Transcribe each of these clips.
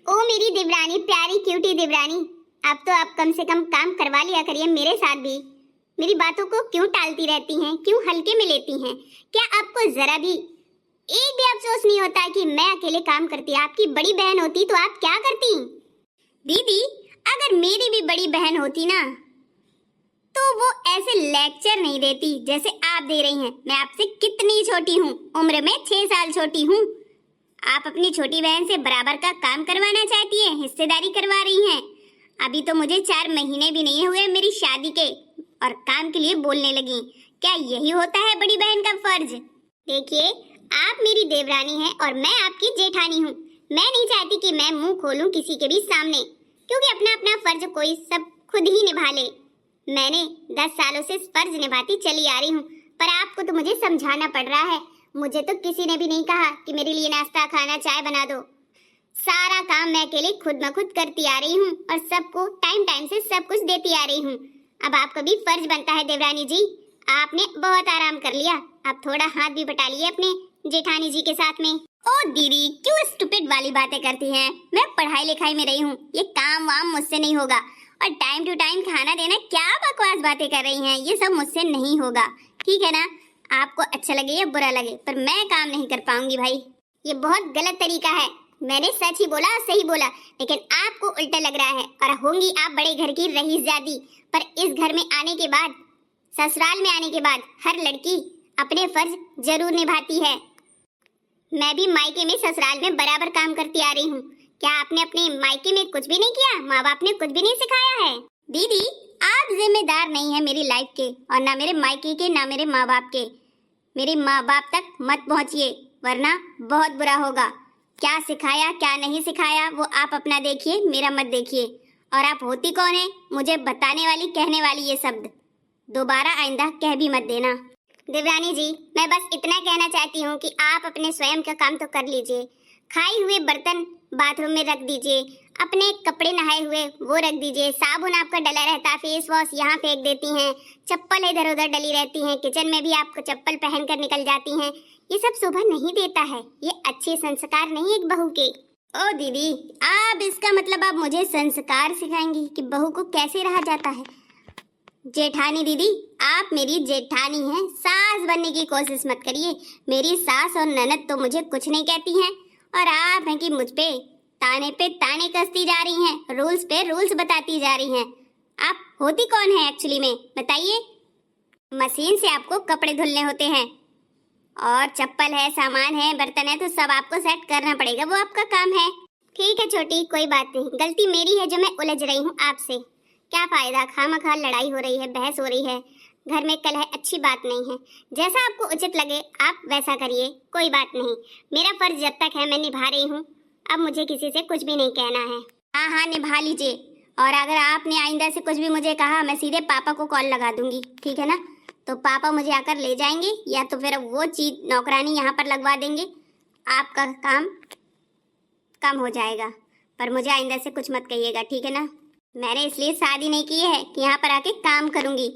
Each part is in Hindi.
ओ मेरी देवरानी, प्यारी क्यूटी देवरानी, अब तो आप कम से कम काम करवा लिया करिए मेरे साथ भी। मेरी बातों को क्यों टालती रहती हैं, क्यों हल्के में लेती हैं? क्या आपको जरा भी एक भी अफसोस नहीं होता कि मैं अकेले काम करती? आपकी बड़ी बहन होती तो आप क्या करती? दीदी, अगर मेरी भी बड़ी बहन होती ना तो वो ऐसे लेक्चर नहीं देती जैसे आप दे रही हैं। मैं आपसे कितनी छोटी हूँ, उम्र में 6 साल छोटी हूँ। आप अपनी छोटी बहन से बराबर का काम करवाना चाहती हैं, हिस्सेदारी करवा रही हैं। अभी तो मुझे 4 महीने भी नहीं हुए मेरी शादी के और काम के लिए बोलने लगी। क्या यही होता है बड़ी बहन का फर्ज? देखिए, आप मेरी देवरानी हैं और मैं आपकी जेठानी हूँ। मैं नहीं चाहती कि मैं मुंह खोलूं किसी के भी सामने, क्योंकि अपना अपना फर्ज कोई सब खुद ही निभा ले। मैंने 10 सालों से फर्ज निभाती चली आ रही हूँ, पर आपको तो मुझे समझाना पड़ रहा है। मुझे तो किसी ने भी नहीं कहा कि मेरे लिए नाश्ता, खाना, चाय बना दो। सारा काम मैं अकेले खुद ब खुद करती आ रही हूँ और सबको टाइम टाइम से सब कुछ देती आ रही हूँ। अब आपका भी फर्ज बनता है देवरानी जी। आपने बहुत आराम कर लिया, अब थोड़ा हाथ भी बटा लिए अपने जेठानी जी के साथ में। ओ दीदी, क्यों स्टूपिड वाली बातें करती हैं? मैं पढ़ाई लिखाई में रही हूँ, ये काम वाम मुझसे नहीं होगा। और टाइम टू टाइम खाना देना, क्या बकवास बातें कर रही हैं? ये सब मुझसे नहीं होगा, ठीक है ना? आपको अच्छा लगे या बुरा लगे, पर मैं काम नहीं कर पाऊंगी भाई। ये बहुत गलत तरीका है। मैंने सच ही बोला, सही बोला, लेकिन आपको उल्टा लग रहा है। और होंगी आप बड़े घर की रईसजादी, पर इस घर में आने के बाद, ससुराल में आने के बाद हर लड़की अपने फर्ज जरूर निभाती है। मैं भी मायके में ससुराल में बराबर काम करती आ रही हूँ। क्या आपने अपने मायके में कुछ भी नहीं किया? माँ बाप ने कुछ भी नहीं सिखाया है? दीदी, आप जिम्मेदार नहीं है मेरी लाइफ के, और ना मेरे मायके के, ना मेरे माँ बाप के। मेरे माँ बाप तक मत पहुँचिए, वरना बहुत बुरा होगा। क्या सिखाया क्या नहीं सिखाया वो आप अपना देखिए, मेरा मत देखिए। और आप होती कौन है मुझे बताने वाली, कहने वाली? ये शब्द दोबारा आइंदा कह भी मत देना। देवरानी जी, मैं बस इतना कहना चाहती हूँ कि आप अपने स्वयं का काम तो कर लीजिए। खाए हुए बर्तन बाथरूम में रख दीजिए, अपने कपड़े नहाए हुए वो रख दीजिए, साबुन आपका डला रहता, फेस वॉश यहाँ फेंक देती हैं, चप्पल इधर उधर डली रहती हैं, किचन में भी आपको चप्पल पहनकर निकल जाती हैं। ये सब शोभा नहीं देता है, ये अच्छे संस्कार नहीं एक बहू के। ओ दीदी, आप इसका मतलब आप मुझे संस्कार सिखाएंगी कि बहू को कैसे रहा जाता है? जेठानी दीदी, आप मेरी जेठानी हैं, सास बनने की कोशिश मत करिए। मेरी सास और ननद तो मुझे कुछ नहीं कहती हैं, और आप हैं कि मुझ पे ताने कसती जा रही हैं, रूल्स पे रूल्स बताती जा रही हैं। आप होती कौन है एक्चुअली में, बताइए? मशीन से आपको कपड़े धुलने होते हैं, और चप्पल है, सामान है, बर्तन है, तो सब आपको सेट करना पड़ेगा, वो आपका काम है। ठीक है छोटी, कोई बात नहीं, गलती मेरी है जो मैं उलझ रही हूँ आपसे। क्या फायदा, खामखा लड़ाई हो रही है, बहस हो रही है, घर में कलह अच्छी बात नहीं है। जैसा आपको उचित लगे आप वैसा करिए, कोई बात नहीं। मेरा फर्ज जब तक है मैं निभा रही हूँ, अब मुझे किसी से कुछ भी नहीं कहना है। हाँ हाँ, निभा लीजिए। और अगर आपने आइंदा से कुछ भी मुझे कहा, मैं सीधे पापा को कॉल लगा दूंगी, ठीक है ना? तो पापा मुझे आकर ले जाएंगे, या तो फिर वो चीज नौकरानी यहाँ पर लगवा देंगे। आपका काम कम हो जाएगा, पर मुझे आइंदा से कुछ मत कहिएगा, ठीक है ना? मैंने इसलिए शादी नहीं की है कि यहाँ पर आके काम करूंगी।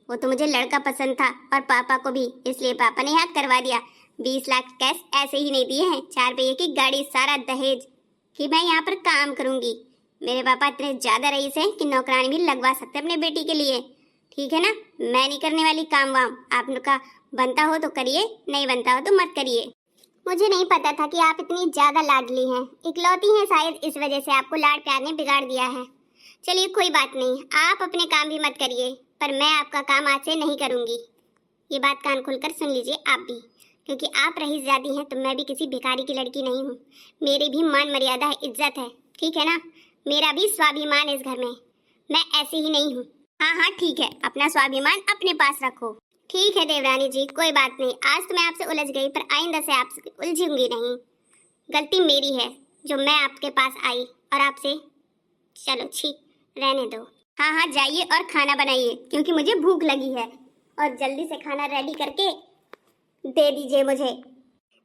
वो तो मुझे लड़का पसंद था, और पापा को भी, इसलिए पापा ने यहाँ करवा दिया। 20 लाख कैश ऐसे ही नहीं दिए हैं, 4 पहिए की गाड़ी, सारा दहेज, कि मैं यहाँ पर काम करूंगी। मेरे पापा इतने ज्यादा रईस हैं कि नौकरानी भी लगवा सकते अपने बेटी के लिए, ठीक है ना? मैं नहीं करने वाली काम वाम। आपका बनता हो तो करिए, नहीं बनता हो तो मत करिए। मुझे नहीं पता था कि आप इतनी ज्यादा लाडली हैं, इकलौती हैं, शायद इस वजह से आपको लाड प्यार ने बिगाड़ दिया है। चलिए कोई बात नहीं, आप अपने काम भी मत करिए, पर मैं आपका काम आज से नहीं करूंगी। ये बात कान खोलकर सुन लीजिए आप भी, क्योंकि आप रईसजादी हैं तो मैं भी किसी भिखारी की लड़की नहीं हूँ। मेरी भी मान मर्यादा है, इज्जत है, ठीक है ना? मेरा भी स्वाभिमान इस घर में, मैं ऐसी ही नहीं हूँ। हाँ हाँ ठीक है, अपना स्वाभिमान अपने पास रखो। ठीक है देवरानी जी, कोई बात नहीं। आज तो मैं आपसे उलझ गई, पर आइंदा से आपसे उलझूंगी नहीं। गलती मेरी है जो मैं आपके पास आई और आपसे, चलो छी, रहने दो। हाँ हाँ जाइए और खाना बनाइए, क्योंकि मुझे भूख लगी है, और जल्दी से खाना रेडी करके दे दीजिए मुझे।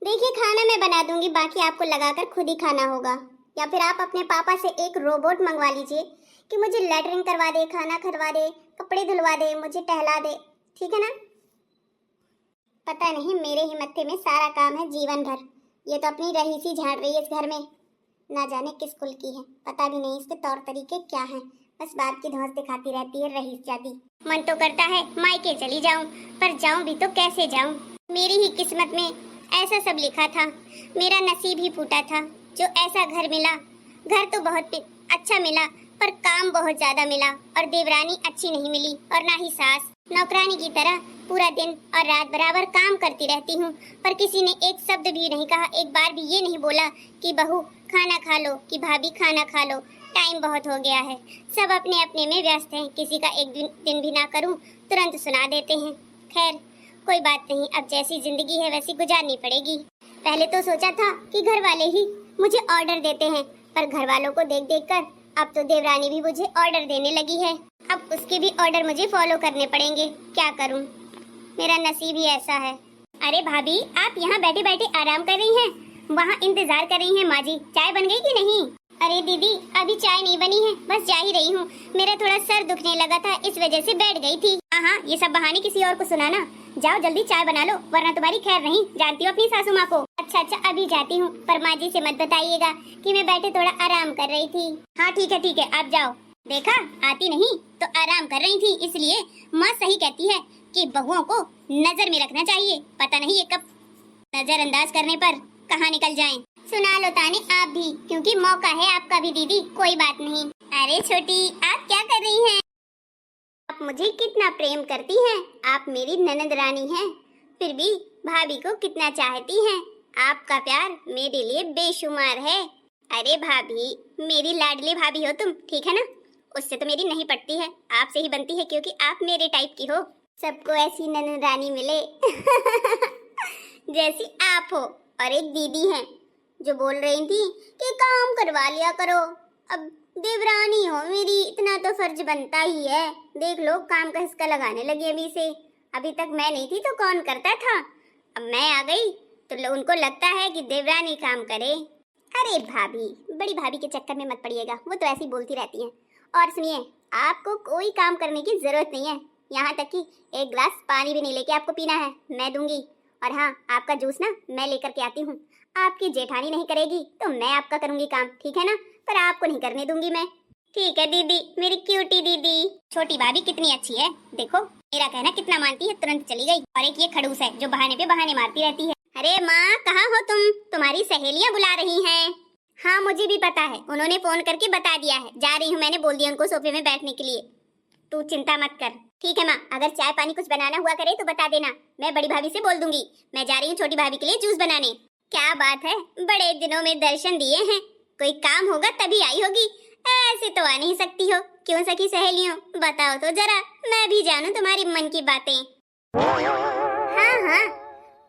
देखिए, खाना मैं बना दूंगी, बाकी आपको लगाकर खुद ही खाना होगा, या फिर आप अपने पापा से एक रोबोट मंगवा लीजिए कि मुझे लैटरिन करवा दे, खाना खिलवा दे, कपड़े धुलवा दे, मुझे टहला दे, ठीक है ना? पता नहीं मेरे ही मत्थे में सारा काम है जीवन भर। ये तो अपनी रहीसी झाड़ रही है इस घर में। ना जाने किस कुल की है, पता भी नहीं इसके तौर तरीके क्या हैं। बस बाप की धौंस दिखाती रहती है रईस जादी। मन तो करता है मायके चली जाऊं, पर जाऊं भी तो कैसे जाऊं। मेरी ही किस्मत में ऐसा सब लिखा था, मेरा नसीब ही फूटा था जो ऐसा घर मिला। घर तो बहुत अच्छा मिला, पर काम बहुत ज्यादा मिला, और देवरानी अच्छी नहीं मिली, और ना ही सास। नौकरानी की तरह पूरा दिन और रात बराबर काम करती रहती हूँ, पर किसी ने एक शब्द भी नहीं कहा, एक बार भी ये नहीं बोला कि बहू खाना खा लो, कि भाभी खाना खा लो, टाइम बहुत हो गया है। सब अपने अपने में व्यस्त हैं, किसी का एक दिन भी ना करूं तुरंत सुना देते हैं। खैर कोई बात नहीं, अब जैसी जिंदगी है वैसी गुजारनी पड़ेगी। पहले तो सोचा था कि घर वाले ही मुझे ऑर्डर देते हैं, पर घर वालों को देख देख कर अब तो देवरानी भी मुझे ऑर्डर देने लगी है। अब उसके भी ऑर्डर मुझे फॉलो करने पड़ेंगे। क्या करूं, मेरा नसीब ही ऐसा है। अरे भाभी, आप यहाँ बैठे बैठे आराम कर रही हैं, वहाँ इंतजार कर रही हैं माँ जी। चाय बन गई कि नहीं? अरे दीदी, अभी चाय नहीं बनी है, बस जा ही रही हूँ। मेरा थोड़ा सर दुखने लगा था, इस वजह से बैठ गई थी। हाँ, ये सब बहाने किसी और को सुनाना। जाओ जल्दी चाय बना लो, वरना तुम्हारी खैर नहीं। जानती हो अपनी सासू माँ को। अच्छा, अभी जाती हूँ, पर माँ जी से मत बताइएगा कि मैं बैठे थोड़ा आराम कर रही थी। हाँ ठीक है, आप जाओ। देखा, आती नहीं तो आराम कर रही थी, इसलिए माँ सही कहती है कि बहुओं को नजर में रखना चाहिए। पता नहीं ये कब नजरअंदाज करने पर कहाँ निकल जाएं। सुना लो ताने आप भी, क्योंकि मौका है आपका भी दीदी। कोई बात नहीं। अरे छोटी, आप क्या कर रही हैं? आप मुझे कितना प्रेम करती हैं, आप मेरी ननद रानी हैं, फिर भी भाभी को कितना चाहती हैं। आपका प्यार मेरे लिए बेशुमार है। अरे भाभी, मेरी लाडली भाभी हो तुम, ठीक है ना? उससे तो मेरी नहीं पटती है, आपसे ही बनती है, क्योंकि आप मेरे टाइप की हो। सबको ऐसी ननद रानी मिले जैसी आप हो। और एक दीदी हैं जो बोल रही थी कि काम करवा लिया करो। अब देवरानी हो मेरी, इतना तो फर्ज बनता ही है। देख लो, काम का हिस्सा लगाने लगी अभी से। अभी तक मैं नहीं थी तो कौन करता था, अब मैं आ गई तो उनको लगता है कि देवरानी काम करे। अरे भाभी, बड़ी भाभी के चक्कर में मत पड़िएगा, वो तो ऐसी बोलती रहती हैं। और सुनिए, आपको कोई काम करने की जरूरत नहीं है, यहाँ तक कि एक ग्लास पानी भी नहीं लेके आपको पीना है, मैं दूंगी। और हाँ, आपका जूस ना मैं लेकर के आती हूँ। आपकी जेठानी नहीं करेगी तो मैं आपका करूंगी काम, ठीक है ना? पर आपको नहीं करने दूंगी मैं। ठीक है दीदी, मेरी क्यूटी दीदी। छोटी भाभी कितनी अच्छी है, देखो मेरा कहना कितना मानती है, तुरंत चली गई। और एक ये खड़ूस है जो बहाने पे बहाने मारती रहती है। अरे माँ, कहाँ हो तुम? तुम्हारी सहेलियाँ बुला रही हैं। हाँ मुझे भी पता है, उन्होंने फोन करके बता दिया है। जा रही हूँ, मैंने बोल दिया उनको सोफे में बैठने के लिए। तू चिंता मत कर। ठीक है माँ, अगर चाय पानी कुछ बनाना हुआ करे तो बता देना, मैं बड़ी भाभी से बोल दूंगी। मैं जा रही हूँ छोटी भाभी के लिए जूस बनाने। क्या बात है, बड़े दिनों में दर्शन दिए हैं, कोई काम होगा तभी आई होगी, ऐसे तो आ नहीं सकती हो। क्यों सखी सहेलियों, बताओ तो जरा, मैं भी जानूं तुम्हारी मन की बातें। हाँ,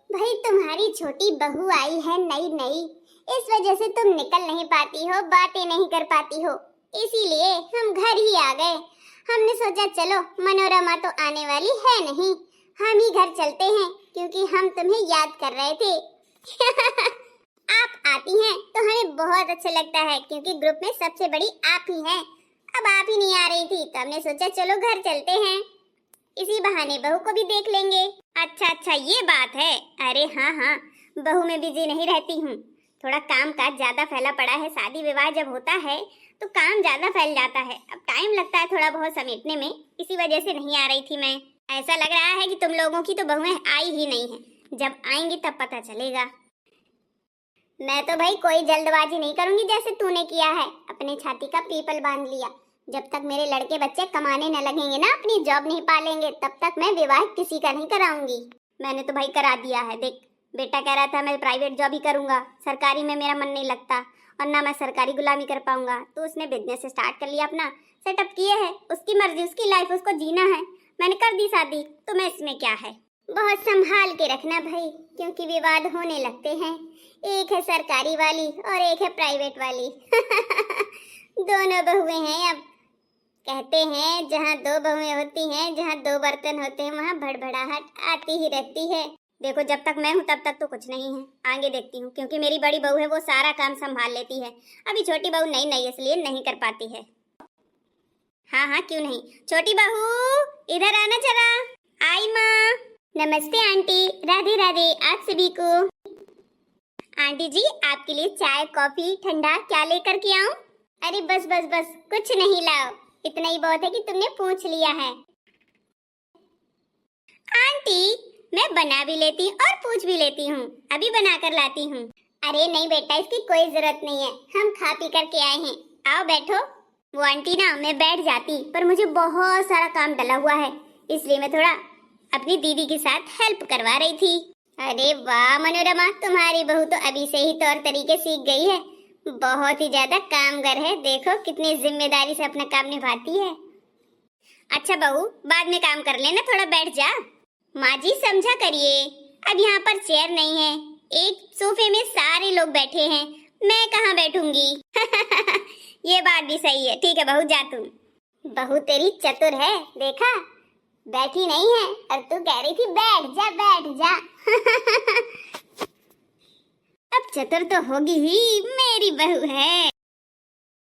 भाई तुम्हारी छोटी बहू आई है नई, इस वजह से तुम निकल नहीं पाती हो, बातें नहीं कर पाती हो, इसीलिए हम घर ही आ गए। हमने सोचा चलो, मनोरमा तो आने वाली है नहीं, हम ही घर चलते हैं, क्योंकि हम तुम्हें याद कर रहे थे। आप आती हैं तो हमें बहुत अच्छा लगता है, क्योंकि ग्रुप में सबसे बड़ी आप ही हैं। अब आप ही नहीं आ रही थी तो हमने सोचा चलो घर चलते हैं, इसी बहाने बहू को भी देख लेंगे। अच्छा, ये बात है। अरे हाँ, बहू में बिजी नहीं रहती हूँ, थोड़ा काम काज ज्यादा फैला पड़ा है। शादी विवाह जब होता है तो काम ज्यादा फैल जाता है, अब टाइम लगता है थोड़ा बहुत समेटने में, इसी वजह से नहीं आ रही थी मैं। ऐसा लग रहा है कि तुम लोगों की तो बहुएं आई ही नहीं है, जब आएंगी तब पता चलेगा। मैं तो भाई कोई जल्दबाजी नहीं करूंगी जैसे तूने किया है, अपने छाती का पीपल बांध लिया। जब तक मेरे लड़के बच्चे कमाने न लगेंगे ना, अपनी जॉब नहीं पालेंगे, तब तक मैं विवाह किसी का नहीं कराऊंगी। मैंने तो भाई करा दिया है। देख, बेटा कह रहा था मैं प्राइवेट जॉब ही करूंगा, सरकारी में मेरा मन नहीं लगता और ना मैं सरकारी गुलामी कर पाऊंगा, तो उसने बिजनेस स्टार्ट कर लिया, अपना सेटअप किए है, उसकी मर्जी, उसकी लाइफ, उसको जीना है। मैंने कर दी शादी, तो मैं इसमें क्या है। बहुत संभाल के रखना भाई, क्योंकि विवाद होने लगते हैं। एक है सरकारी वाली और एक है प्राइवेट वाली। दोनों बहुएं हैं। अब कहते हैं जहाँ दो बहुएं होती हैं, जहाँ दो बर्तन होते हैं, वहाँ भड़बड़ाहट आती ही रहती है। देखो, जब तक मैं हूँ तब तक तो कुछ नहीं है, आगे देखती हूँ, क्योंकि मेरी बड़ी बहू है, वो सारा काम संभाल लेती है। अभी छोटी बहू नई इसलिए नहीं कर पाती है। हाँ, क्यों नहीं। छोटी बहू इधर आना जरा। आई माँ। नमस्ते आंटी, राधे राधे आप सभी को। आंटी जी, आपके लिए चाय कॉफी ठंडा क्या लेकर के आऊं? अरे बस बस बस, कुछ नहीं लाओ, इतना ही बहुत है कि तुमने पूछ लिया है। आंटी, मैं बना भी लेती और पूछ भी लेती हूँ, अभी बना कर लाती हूँ। अरे नहीं बेटा, इसकी कोई जरूरत नहीं है, हम खा पी करके आए हैं, आओ बैठो। वो आंटी ना, मैं बैठ जाती पर मुझे बहुत सारा काम डला हुआ है, इसलिए मैं थोड़ा अपनी दीदी के साथ हेल्प करवा रही थी। अरे वाह मनोरमा, तुम्हारी बहू तो अभी से ही तौर तरीके सीख गई है, बहुत ही ज्यादा कामगर है, देखो कितनी जिम्मेदारी से अपना काम निभाती है। अच्छा बहू, बाद में काम कर लेना, थोड़ा बैठ जा। माँ जी समझा करिए, अब यहाँ पर चेयर नहीं है, एक सोफे में सारे लोग बैठे हैं, मैं कहाँ बैठूंगी। ये बात भी सही है, ठीक है बहू, जा तुम। बहू तेरी चतुर है, देखा बैठी नहीं है और तू कह रही थी बैठ जा बैठ जा। अब चतुर तो होगी ही, मेरी बहू है।